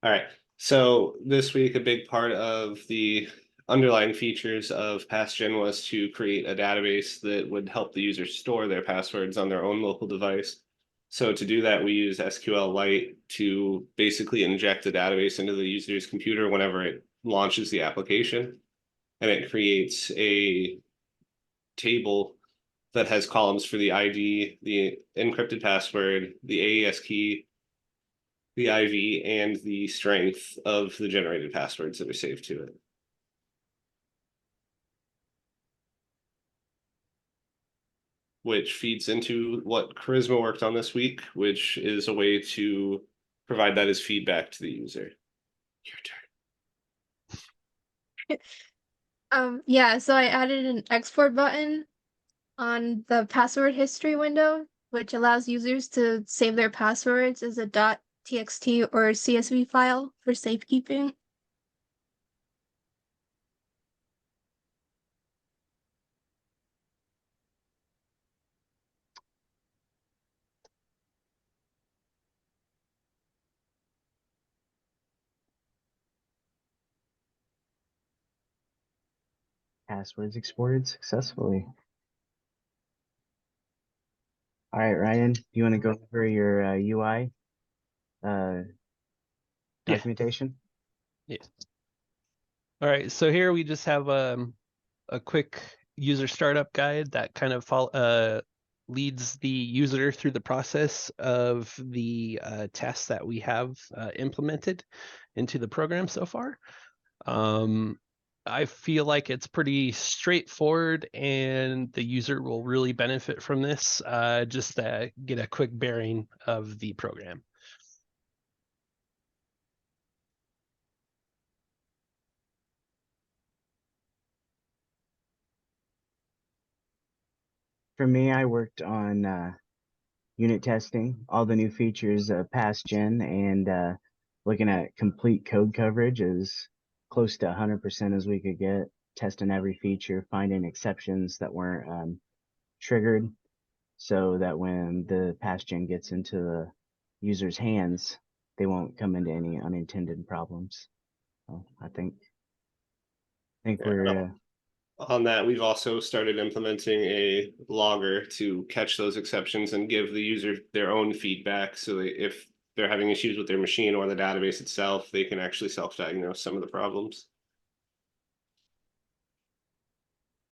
All right. So this week, a big part of the underlying features of PassGen was to create a database that would help the user store their passwords on their own local device. So to do that, we use SQLite to basically inject the database into the user's computer whenever it launches the application. And it creates a table that has columns for the ID, the encrypted password, the AES key, the IV, and the strength of the generated passwords that are saved to it. Which feeds into what Charisma worked on this week, which is a way to provide that as feedback to the user. Your turn. Yeah, so I added an export button on the password history window, which allows users to save their passwords as a .txt or CSV file for safekeeping. Passwords exported successfully. All right, Ryan, do you want to go over your UI documentation? Yeah. All right, so here we just have a quick user startup guide that kind of leads the user through the process of the tests that we have implemented into the program so far. I feel like it's pretty straightforward and the user will really benefit from this, just to get a quick bearing of the program. For me, I worked on unit testing, all the new features of PassGen, and looking at complete code coverage as close to 100% as we could get, testing every feature, finding exceptions that weren't triggered, so that when the PassGen gets into the user's hands, they won't come into any unintended problems. So I think we're On that, we've also started implementing a logger to catch those exceptions and give the user their own feedback. So that if they're having issues with their machine or the database itself, they can actually self-diagnose some of the problems.